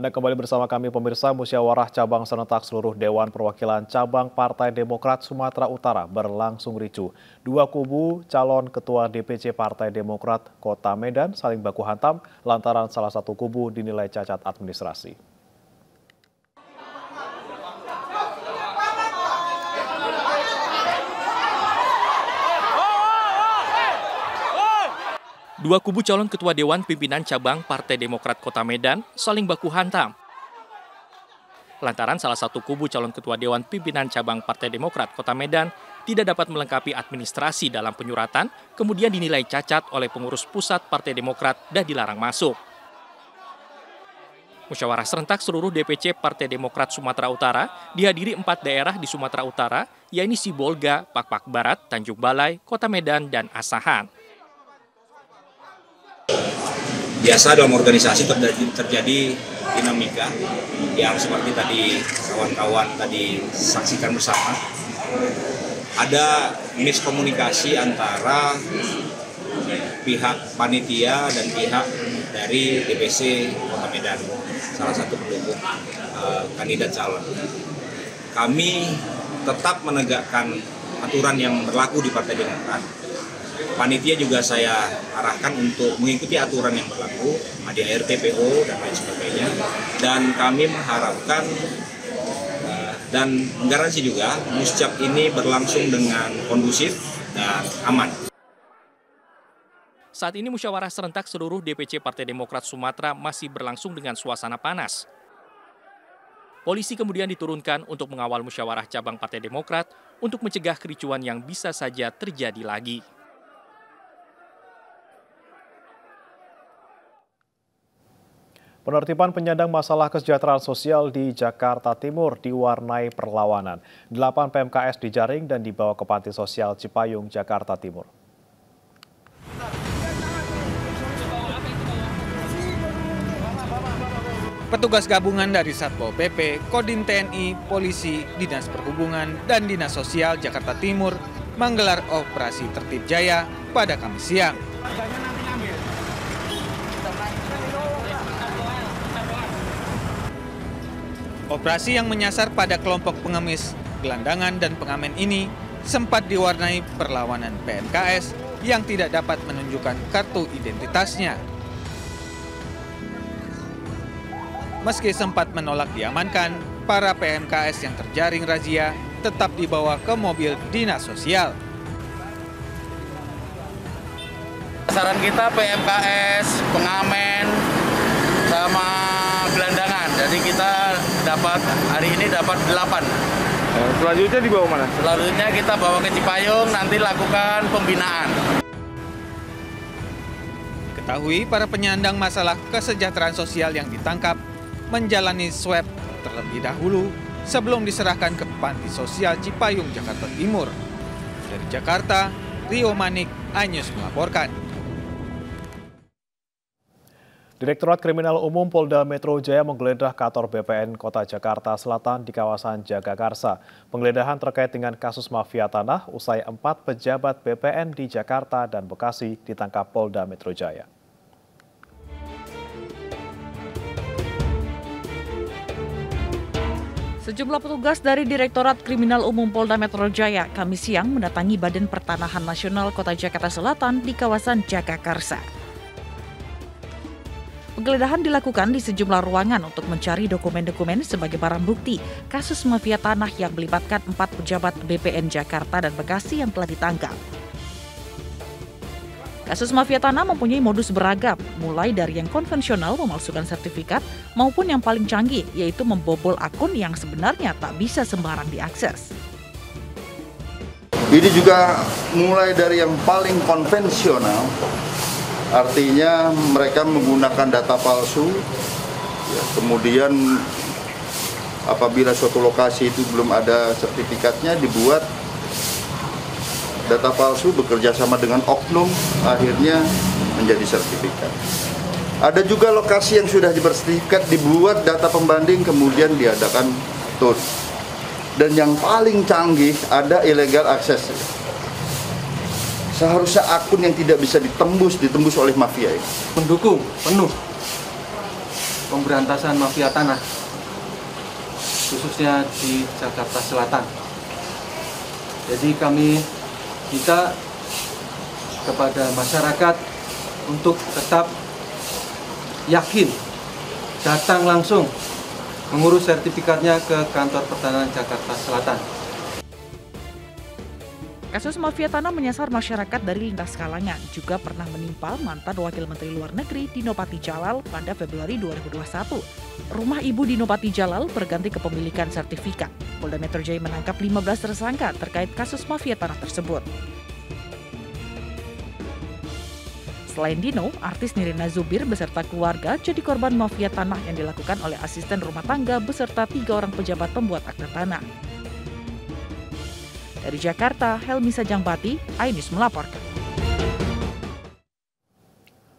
Anda kembali bersama kami pemirsa. Musyawarah cabang serentak seluruh Dewan Perwakilan Cabang Partai Demokrat Sumatera Utara berlangsung ricuh. Dua kubu calon ketua DPC Partai Demokrat Kota Medan saling baku hantam lantaran salah satu kubu dinilai cacat administrasi. Dua kubu calon ketua Dewan Pimpinan Cabang Partai Demokrat Kota Medan saling baku hantam. Lantaran salah satu kubu calon ketua Dewan Pimpinan Cabang Partai Demokrat Kota Medan tidak dapat melengkapi administrasi dalam penyuratan, kemudian dinilai cacat oleh pengurus pusat Partai Demokrat dan dilarang masuk. Musyawarah serentak seluruh DPC Partai Demokrat Sumatera Utara dihadiri 4 daerah di Sumatera Utara, yaitu Sibolga, Pakpak Barat, Tanjung Balai, Kota Medan, dan Asahan. Biasa dalam organisasi terjadi dinamika yang seperti tadi kawan-kawan tadi saksikan bersama. Ada miskomunikasi antara pihak panitia dan pihak dari DPC Kota Medan, salah satu pendukung kandidat calon. Kami tetap menegakkan aturan yang berlaku di Partai Demokrat. Panitia juga saya arahkan untuk mengikuti aturan yang berlaku, ADART, PO, dan lain sebagainya. Dan kami mengharapkan dan menggaransi juga muscap ini berlangsung dengan kondusif dan aman. Saat ini musyawarah serentak seluruh DPC Partai Demokrat Sumatera masih berlangsung dengan suasana panas. Polisi kemudian diturunkan untuk mengawal musyawarah cabang Partai Demokrat untuk mencegah kericuan yang bisa saja terjadi lagi. Penertiban penyandang masalah kesejahteraan sosial di Jakarta Timur diwarnai perlawanan. 8 PMKS dijaring dan dibawa ke Panti Sosial Cipayung, Jakarta Timur. Petugas gabungan dari Satpol PP, Kodim TNI, Polisi, Dinas Perhubungan, dan Dinas Sosial Jakarta Timur menggelar operasi tertib jaya pada Kamis siang. Operasi yang menyasar pada kelompok pengemis, gelandangan, dan pengamen ini sempat diwarnai perlawanan PMKS yang tidak dapat menunjukkan kartu identitasnya. Meski sempat menolak diamankan, para PMKS yang terjaring razia tetap dibawa ke mobil dinas sosial. Saran kita PMKS, pengamen, sama gelandangan. Jadi kita hari ini dapat 8. Selanjutnya dibawa mana? Selanjutnya kita bawa ke Cipayung, nanti lakukan pembinaan. Diketahui para penyandang masalah kesejahteraan sosial yang ditangkap menjalani swab terlebih dahulu sebelum diserahkan ke Panti Sosial Cipayung, Jakarta Timur. Dari Jakarta, Rio Manik, iNews melaporkan. Direktorat Kriminal Umum Polda Metro Jaya menggeledah kantor BPN Kota Jakarta Selatan di kawasan Jagakarsa. Penggeledahan terkait dengan kasus mafia tanah usai 4 pejabat BPN di Jakarta dan Bekasi ditangkap Polda Metro Jaya. Sejumlah petugas dari Direktorat Kriminal Umum Polda Metro Jaya Kamis siang mendatangi Badan Pertanahan Nasional Kota Jakarta Selatan di kawasan Jagakarsa. Penggeledahan dilakukan di sejumlah ruangan untuk mencari dokumen-dokumen sebagai barang bukti kasus mafia tanah yang melibatkan 4 pejabat BPN Jakarta dan Bekasi yang telah ditangkap. Kasus mafia tanah mempunyai modus beragam, mulai dari yang konvensional memalsukan sertifikat maupun yang paling canggih, yaitu membobol akun yang sebenarnya tak bisa sembarang diakses. Ini juga mulai dari yang paling konvensional, artinya mereka menggunakan data palsu, kemudian apabila suatu lokasi itu belum ada sertifikatnya dibuat data palsu bekerja sama dengan oknum, akhirnya menjadi sertifikat. Ada juga lokasi yang sudah bersertifikat dibuat data pembanding kemudian diadakan tur. Dan yang paling canggih ada illegal access. Seharusnya akun yang tidak bisa ditembus oleh mafia ini. Mendukung penuh pemberantasan mafia tanah, khususnya di Jakarta Selatan. Jadi kami minta kepada masyarakat untuk tetap yakin datang langsung mengurus sertifikatnya ke kantor pertanahan Jakarta Selatan. Kasus mafia tanah menyasar masyarakat dari lintas kalangan, juga pernah menimpa mantan Wakil Menteri Luar Negeri Dino Patijalal pada Februari 2021. Rumah ibu Dino Patijalal berganti kepemilikan sertifikat. Polda Metro Jaya menangkap 15 tersangka terkait kasus mafia tanah tersebut. Selain Dino, artis Nirina Zubir beserta keluarga jadi korban mafia tanah yang dilakukan oleh asisten rumah tangga beserta 3 orang pejabat pembuat akta tanah. Dari Jakarta, Helmi Sajangbati, iNews melaporkan.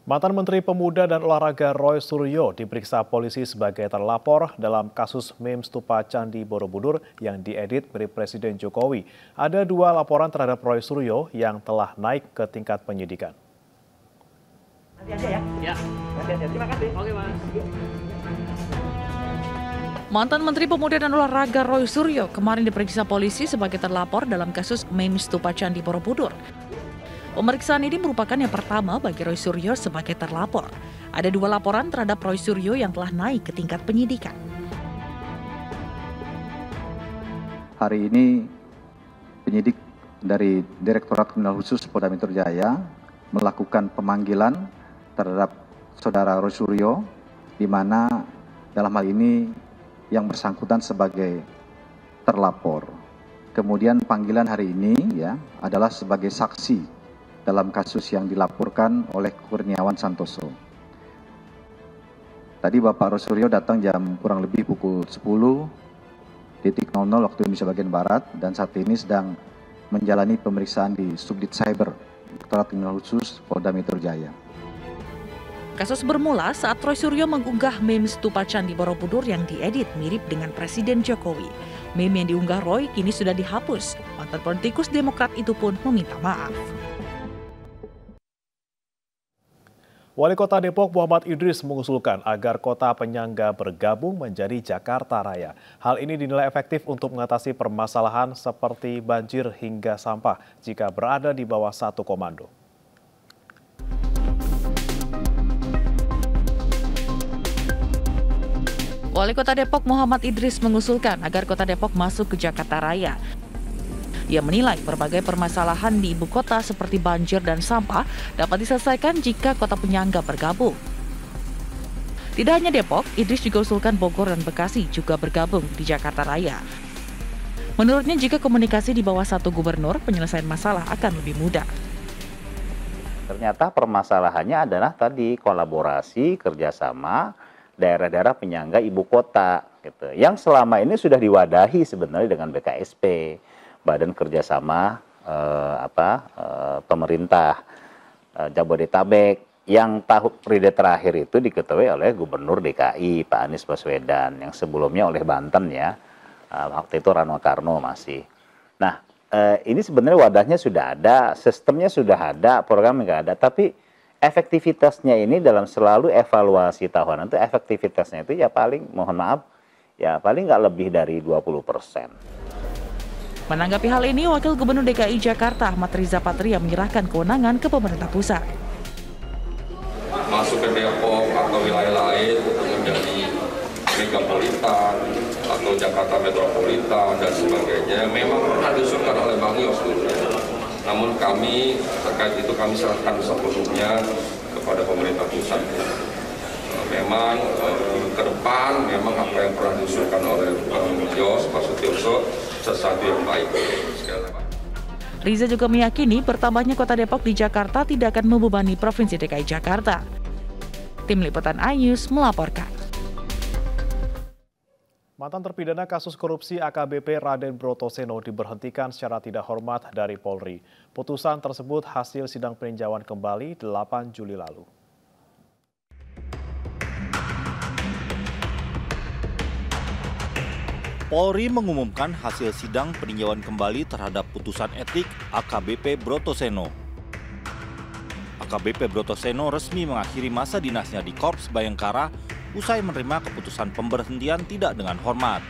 Mantan Menteri Pemuda dan Olahraga Roy Suryo diperiksa polisi sebagai terlapor dalam kasus meme stupa Candi Borobudur yang diedit mirip Presiden Jokowi. Ada 2 laporan terhadap Roy Suryo yang telah naik ke tingkat penyidikan. Nanti aja ya. Ya. Nanti aja. Terima kasih. Oke, Mas. Mantan Menteri Pemuda dan Olahraga Roy Suryo kemarin diperiksa polisi sebagai terlapor dalam kasus meme stupa Candi Borobudur. Pemeriksaan ini merupakan yang pertama bagi Roy Suryo sebagai terlapor. Ada 2 laporan terhadap Roy Suryo yang telah naik ke tingkat penyidikan. Hari ini penyidik dari Direktorat Kriminal Khusus Polda Metro Jaya melakukan pemanggilan terhadap saudara Roy Suryo, di mana dalam hal ini yang bersangkutan sebagai terlapor. Kemudian panggilan hari ini adalah sebagai saksi dalam kasus yang dilaporkan oleh Kurniawan Santoso. Tadi Bapak Roy Suryo datang jam kurang lebih pukul 10.00 waktu Indonesia bagian Barat, dan saat ini sedang menjalani pemeriksaan di Subdit Cyber Direktorat Kriminal Khusus Polda Metro Jaya. Kasus bermula saat Roy Suryo mengunggah meme stupa Candi Borobudur yang diedit mirip dengan Presiden Jokowi. Meme yang diunggah Roy kini sudah dihapus. Mantan politikus Demokrat itu pun meminta maaf. Wali Kota Depok Muhammad Idris mengusulkan agar kota penyangga bergabung menjadi Jakarta Raya. Hal ini dinilai efektif untuk mengatasi permasalahan seperti banjir hingga sampah jika berada di bawah satu komando. Wali Kota Depok Muhammad Idris mengusulkan agar Kota Depok masuk ke Jakarta Raya. Ia menilai berbagai permasalahan di ibu kota seperti banjir dan sampah dapat diselesaikan jika kota penyangga bergabung. Tidak hanya Depok, Idris juga usulkan Bogor dan Bekasi juga bergabung di Jakarta Raya. Menurutnya jika komunikasi di bawah satu gubernur, penyelesaian masalah akan lebih mudah. Ternyata permasalahannya adalah tadi kolaborasi, kerjasama daerah-daerah penyangga ibu kota, gitu. Yang selama ini sudah diwadahi sebenarnya dengan BKSP, Badan Kerjasama Pemerintah Jabodetabek, yang tahun periode terakhir itu diketuai oleh Gubernur DKI Pak Anies Baswedan, yang sebelumnya oleh Banten waktu itu Rano Karno masih. Nah, ini sebenarnya wadahnya sudah ada, sistemnya sudah ada, programnya nggak ada, tapi efektivitasnya ini dalam selalu evaluasi tahunan itu efektivitasnya itu paling, mohon maaf, paling nggak lebih dari 20%. Menanggapi hal ini, Wakil Gubernur DKI Jakarta Ahmad Riza Patria menyerahkan kewenangan ke pemerintah pusat. Masuk ke Depok atau wilayah lain untuk menjadi megapolitan atau Jakarta metropolitan dan sebagainya memang pernah diusulkan oleh Bang Yos dulu. Namun kami terkait itu kami serahkan sepenuhnya kepada pemerintah pusat. Memang ke depan memang apa yang pernah diusulkan oleh Bang Yos, Pak Sutioso sesuatu yang baik. Riza juga meyakini bertambahnya Kota Depok di Jakarta tidak akan membebani Provinsi DKI Jakarta. Tim Liputan iNews melaporkan. Mantan terpidana kasus korupsi AKBP Raden Brotoseno diberhentikan secara tidak hormat dari Polri. Putusan tersebut hasil sidang peninjauan kembali 8 Juli lalu. Polri mengumumkan hasil sidang peninjauan kembali terhadap putusan etik AKBP Brotoseno. AKBP Brotoseno resmi mengakhiri masa dinasnya di Korps Bayangkara usai menerima keputusan pemberhentian tidak dengan hormat.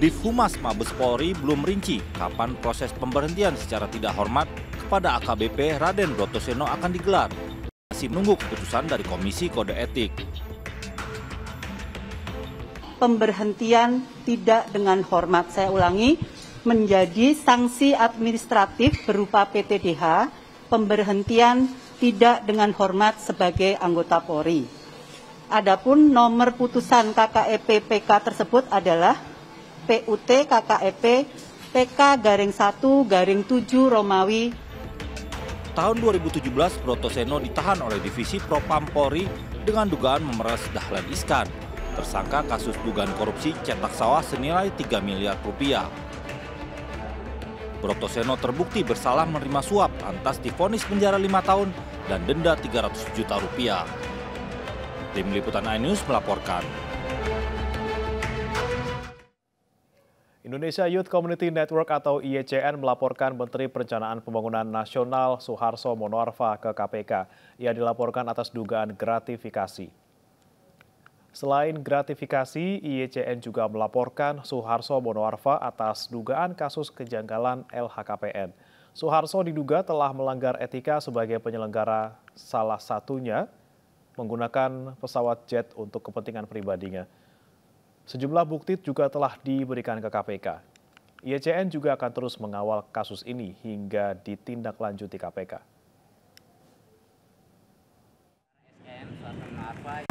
Divhumas Mabes Polri belum merinci kapan proses pemberhentian secara tidak hormat kepada AKBP Raden Brotoseno akan digelar. Masih nunggu keputusan dari Komisi Kode Etik. Pemberhentian tidak dengan hormat, saya ulangi, menjadi sanksi administratif berupa PTDH, pemberhentian tidak dengan hormat sebagai anggota Polri. Adapun nomor putusan KKEP PK tersebut adalah PUT KKEP PK-1-7 Romawi. Tahun 2017, Brotoseno ditahan oleh Divisi Propam Polri dengan dugaan memeras Dahlan Iskan, tersangka kasus dugaan korupsi cetak sawah senilai 3 miliar rupiah. Brotoseno terbukti bersalah menerima suap, lantas divonis penjara 5 tahun dan denda 300 juta rupiah. Tim Liputan iNews melaporkan. Indonesia Youth Community Network atau IYCN melaporkan Menteri Perencanaan Pembangunan Nasional Suharso Monoarfa ke KPK. Ia dilaporkan atas dugaan gratifikasi. Selain gratifikasi, IYCN juga melaporkan Suharso Monoarfa atas dugaan kasus kejanggalan LHKPN. Suharso diduga telah melanggar etika sebagai penyelenggara, salah satunya menggunakan pesawat jet untuk kepentingan pribadinya. Sejumlah bukti juga telah diberikan ke KPK. IYCN juga akan terus mengawal kasus ini hingga ditindaklanjuti KPK.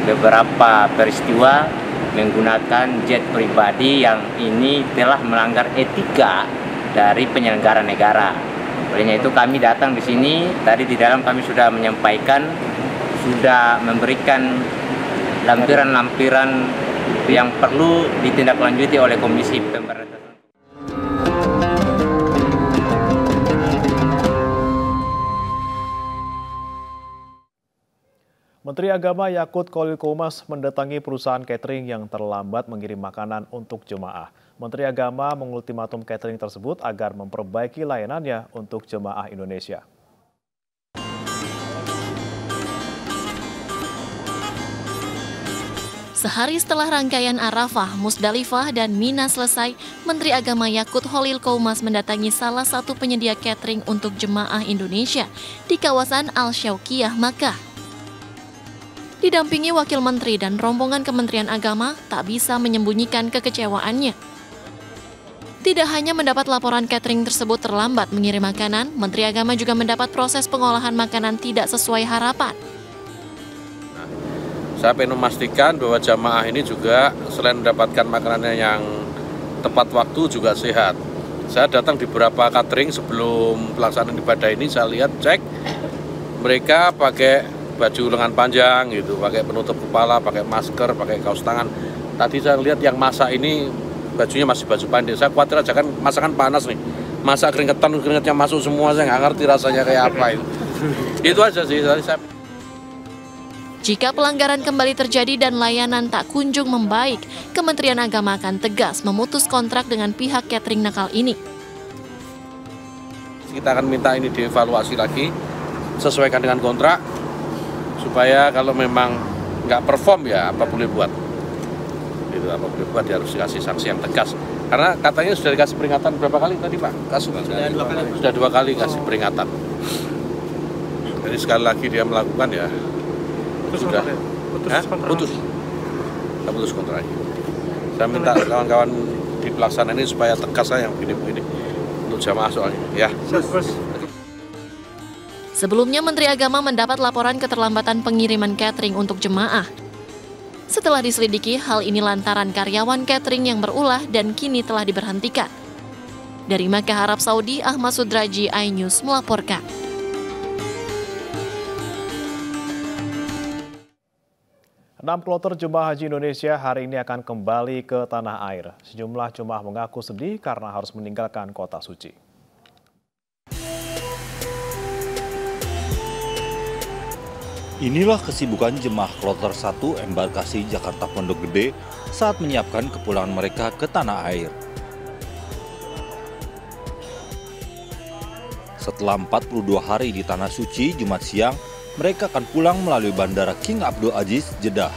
Beberapa peristiwa menggunakan jet pribadi yang ini telah melanggar etika dari penyelenggara negara. Olehnya itu kami datang di sini, tadi di dalam kami sudah menyampaikan, sudah memberikan lampiran-lampiran yang perlu ditindaklanjuti oleh Komisi Pemberantasan. Menteri Agama Yakut Khalil Qomas mendatangi perusahaan catering yang terlambat mengirim makanan untuk jemaah. Menteri Agama mengultimatum catering tersebut agar memperbaiki layanannya untuk jemaah Indonesia. Sehari setelah rangkaian Arafah, Musdalifah, dan Mina selesai, Menteri Agama Yakut Khalil Qomas mendatangi salah satu penyedia catering untuk jemaah Indonesia di kawasan Al-Syauqiyah, Makkah. Didampingi Wakil Menteri dan rombongan Kementerian Agama, tak bisa menyembunyikan kekecewaannya. Tidak hanya mendapat laporan catering tersebut terlambat mengirim makanan, Menteri Agama juga mendapat proses pengolahan makanan tidak sesuai harapan. Saya ingin memastikan bahwa jamaah ini juga selain mendapatkan makanannya yang tepat waktu juga sehat. Saya datang di beberapa catering sebelum pelaksanaan ibadah ini, saya lihat cek mereka pakai baju lengan panjang gitu, pakai penutup kepala, pakai masker, pakai kaos tangan. Tadi saya lihat yang masak ini bajunya masih baju pendek. Saya khawatir aja kan masakan panas nih, masak keringetnya masuk semua, saya nggak ngerti rasanya kayak apa itu. Itu aja sih saya. Jika pelanggaran kembali terjadi dan layanan tak kunjung membaik, Kementerian Agama akan tegas memutus kontrak dengan pihak catering nakal ini. Kita akan minta ini dievaluasi lagi, sesuaikan dengan kontrak, supaya kalau memang nggak perform ya apa boleh buat. Itu apa boleh buat, dia harus dikasih sanksi yang tegas. Karena katanya sudah dikasih peringatan berapa kali tadi Pak? Sudah 2 kali kasih peringatan. Jadi sekali lagi dia melakukan ya. Sudah putus kontrak. Saya minta kawan-kawan di pelaksana ini supaya tegas lah yang begini-begini untuk jamaah soalnya. Ya. Sebelumnya Menteri Agama mendapat laporan keterlambatan pengiriman catering untuk jemaah. Setelah diselidiki, hal ini lantaran karyawan catering yang berulah dan kini telah diberhentikan. Dari Makkah, Arab Saudi, Ahmad Sudraji, iNews melaporkan. Enam kloter jemaah haji Indonesia hari ini akan kembali ke tanah air. Sejumlah jemaah mengaku sedih karena harus meninggalkan kota suci. Inilah kesibukan jemaah kloter 1 embarkasi Jakarta Pondok Gede saat menyiapkan kepulangan mereka ke tanah air. Setelah 42 hari di Tanah Suci, Jumat siang, mereka akan pulang melalui Bandara King Abdul Aziz, Jeddah.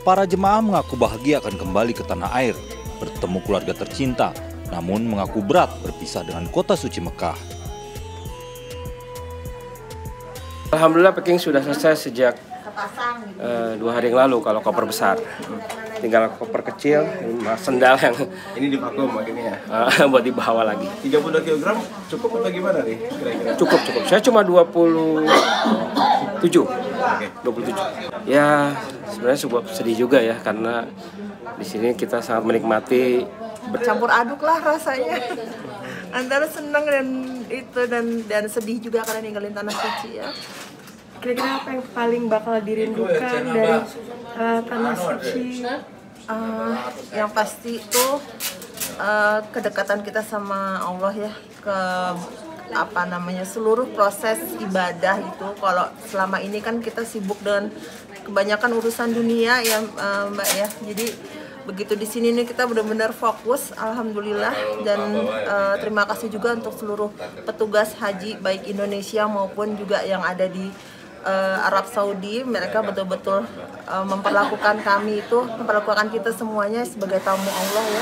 Para jemaah mengaku bahagia akan kembali ke tanah air, bertemu keluarga tercinta, namun mengaku berat berpisah dengan kota suci Mekah. Alhamdulillah Peking sudah selesai sejak 2 hari yang lalu kalau koper besar. Tinggal koper kecil, sendal yang ini di vakum ini ya. Buat dibawa lagi. 32 kg cukup atau gimana nih kira-kira? Cukup. Saya cuma 27. Ya, sebenarnya cukup sedih juga ya karena di sini kita sangat menikmati. Bercampur aduk lah rasanya. Antara senang dan sedih juga karena ninggalin tanah suci ya. Kira-kira apa yang paling bakal dirindukan dari tanah suci? Yang pasti itu kedekatan kita sama Allah ya, seluruh proses ibadah itu. Kalau selama ini kan kita sibuk dengan kebanyakan urusan dunia ya Mbak ya. Jadi begitu di sini nih kita benar-benar fokus, alhamdulillah, dan terima kasih juga untuk seluruh petugas haji baik Indonesia maupun juga yang ada di Arab Saudi. Mereka betul-betul memperlakukan kita semuanya sebagai tamu Allah ya.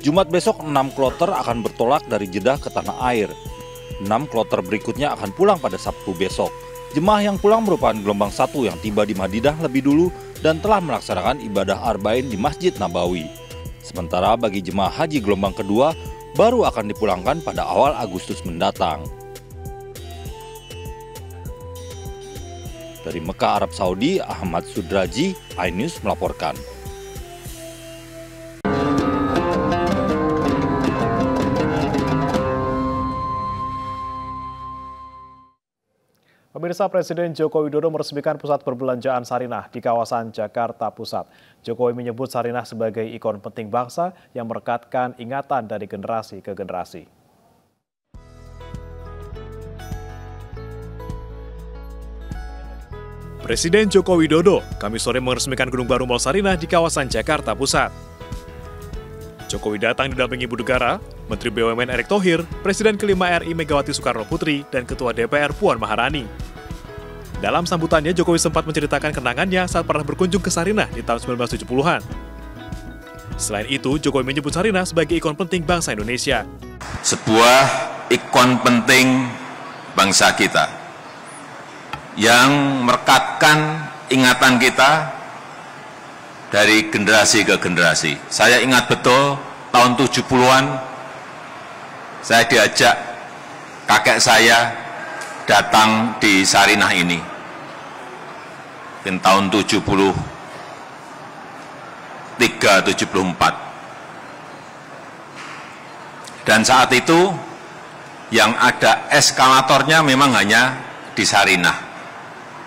Jumat besok 6 kloter akan bertolak dari Jeddah ke tanah air. 6 kloter berikutnya akan pulang pada Sabtu besok. Jemaah yang pulang merupakan gelombang 1 yang tiba di Madinah lebih dulu dan telah melaksanakan ibadah Arba'in di Masjid Nabawi. Sementara bagi jemaah haji gelombang kedua baru akan dipulangkan pada awal Agustus mendatang. Dari Mekah, Arab Saudi, Ahmad Sudraji, iNews melaporkan. Pemirsa, Presiden Joko Widodo meresmikan pusat perbelanjaan Sarinah di kawasan Jakarta Pusat. Jokowi menyebut Sarinah sebagai ikon penting bangsa yang merekatkan ingatan dari generasi ke generasi. Presiden Joko Widodo Kamis sore meresmikan Gedung Baru Mall Sarinah di kawasan Jakarta Pusat. Jokowi datang didampingi Ibu Negara, Menteri BUMN Erick Thohir, Presiden kelima RI Megawati Soekarno Putri, dan Ketua DPR Puan Maharani. Dalam sambutannya, Jokowi sempat menceritakan kenangannya saat pernah berkunjung ke Sarinah di tahun 1970-an. Selain itu, Jokowi menyebut Sarinah sebagai ikon penting bangsa Indonesia. Sebuah ikon penting bangsa kita yang merekatkan ingatan kita dari generasi ke generasi. Saya ingat betul tahun 70-an saya diajak kakek saya datang di Sarinah ini. Mungkin tahun 73-74. Dan saat itu yang ada eskalatornya memang hanya di Sarinah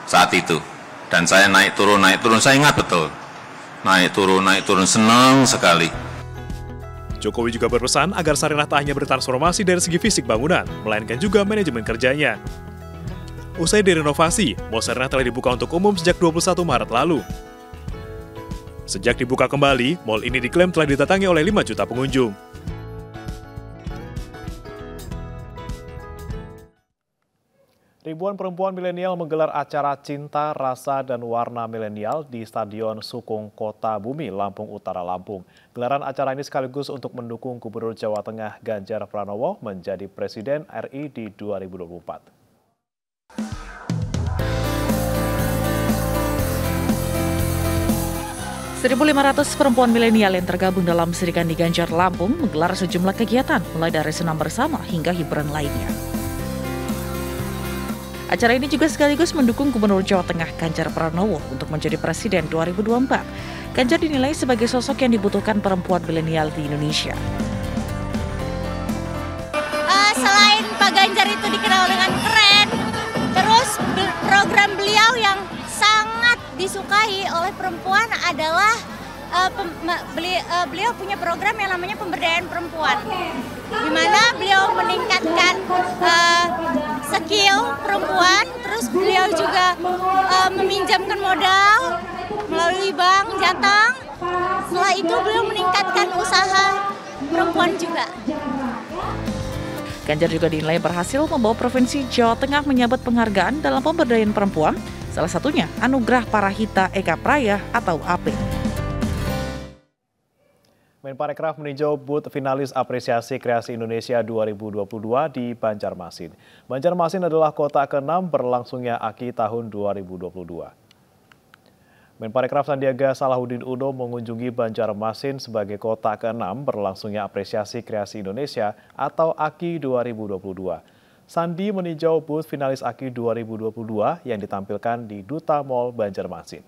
saat itu. Dan saya naik turun, saya ingat betul. Naik turun, senang sekali. Jokowi juga berpesan agar Sarinah tak hanya bertransformasi dari segi fisik bangunan, melainkan juga manajemen kerjanya. Usai direnovasi, Mall Sarinah telah dibuka untuk umum sejak 21 Maret lalu. Sejak dibuka kembali, mall ini diklaim telah didatangi oleh 5 juta pengunjung. Ribuan perempuan milenial menggelar acara Cinta, Rasa, dan Warna Milenial di Stadion Sukung Kota Bumi, Lampung Utara, Lampung. Gelaran acara ini sekaligus untuk mendukung Gubernur Jawa Tengah Ganjar Pranowo menjadi Presiden RI di 2024. 1.500 perempuan milenial yang tergabung dalam Serikandi Ganjar Lampung menggelar sejumlah kegiatan, mulai dari senam bersama hingga hiburan lainnya. Acara ini juga sekaligus mendukung Gubernur Jawa Tengah Ganjar Pranowo untuk menjadi Presiden 2024. Ganjar dinilai sebagai sosok yang dibutuhkan perempuan milenial di Indonesia. Selain Pak Ganjar itu dikenal dengan keren, terus program beliau yang sangat disukai oleh perempuan adalah beliau punya program yang namanya pemberdayaan perempuan, di mana beliau meningkatkan skill perempuan, terus beliau juga meminjamkan modal melalui bank Jateng. Setelah itu beliau meningkatkan usaha perempuan juga. Ganjar juga dinilai berhasil membawa Provinsi Jawa Tengah menyabet penghargaan dalam pemberdayaan perempuan Salah satunya Anugerah Parahita Eka Praya atau AP. Menparekraf meninjau booth finalis Apresiasi Kreasi Indonesia 2022 di Banjarmasin. Banjarmasin adalah kota ke-6 berlangsungnya AKI tahun 2022. Menparekraf Sandiaga Salahuddin Uno mengunjungi Banjarmasin sebagai kota ke-6 berlangsungnya Apresiasi Kreasi Indonesia atau AKI 2022. Sandi meninjau booth finalis AKI 2022 yang ditampilkan di Duta Mall Banjarmasin.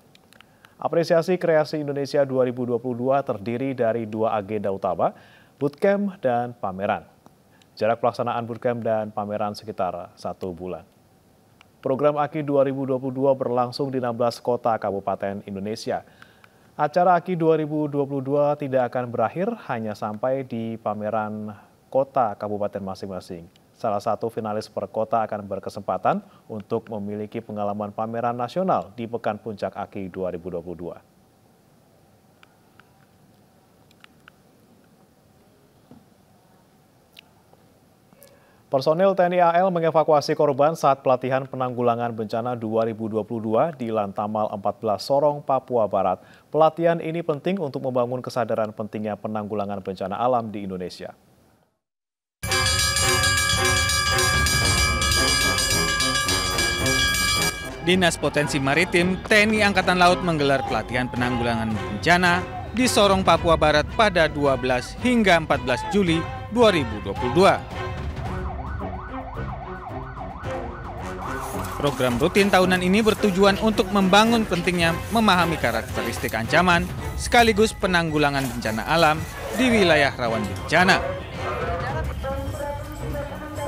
Apresiasi Kreasi Indonesia 2022 terdiri dari 2 agenda utama, bootcamp dan pameran. Jarak pelaksanaan bootcamp dan pameran sekitar 1 bulan. Program AKI 2022 berlangsung di 16 kota kabupaten Indonesia. Acara AKI 2022 tidak akan berakhir hanya sampai di pameran kota kabupaten masing-masing. Salah satu finalis per kota akan berkesempatan untuk memiliki pengalaman pameran nasional di Pekan Puncak AKI 2022. Personel TNI AL mengevakuasi korban saat pelatihan penanggulangan bencana 2022 di Lantamal 14 Sorong, Papua Barat. Pelatihan ini penting untuk membangun kesadaran pentingnya penanggulangan bencana alam di Indonesia. Dinas Potensi Maritim TNI Angkatan Laut menggelar pelatihan penanggulangan bencana di Sorong, Papua Barat pada 12 hingga 14 Juli 2022. Program rutin tahunan ini bertujuan untuk membangun pentingnya memahami karakteristik ancaman sekaligus penanggulangan bencana alam di wilayah rawan bencana.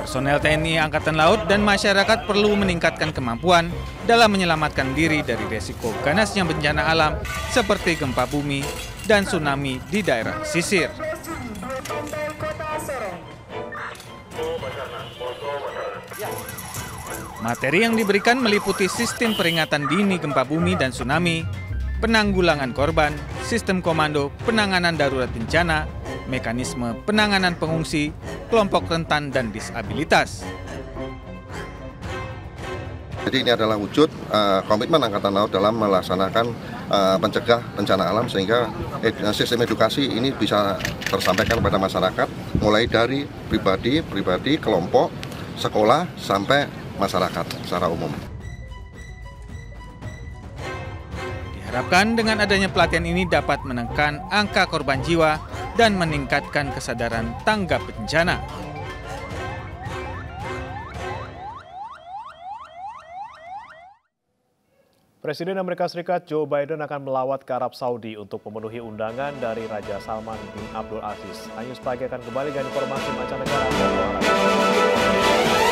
Personel TNI Angkatan Laut dan masyarakat perlu meningkatkan kemampuan dalam menyelamatkan diri dari resiko ganasnya bencana alam seperti gempa bumi dan tsunami di daerah pesisir. Materi yang diberikan meliputi sistem peringatan dini gempa bumi dan tsunami, penanggulangan korban, sistem komando penanganan darurat bencana, mekanisme penanganan pengungsi, kelompok rentan dan disabilitas. Jadi ini adalah wujud komitmen Angkatan Laut dalam melaksanakan pencegah bencana alam sehingga sistem edukasi ini bisa tersampaikan kepada masyarakat mulai dari pribadi, kelompok, sekolah sampai masyarakat secara umum. Diharapkan dengan adanya pelatihan ini dapat menekan angka korban jiwa dan meningkatkan kesadaran tanggap bencana. Presiden Amerika Serikat Joe Biden akan melawat ke Arab Saudi untuk memenuhi undangan dari Raja Salman bin Abdul Aziz. News Pagi akan kembali dengan informasi mancanegara dan olahraga.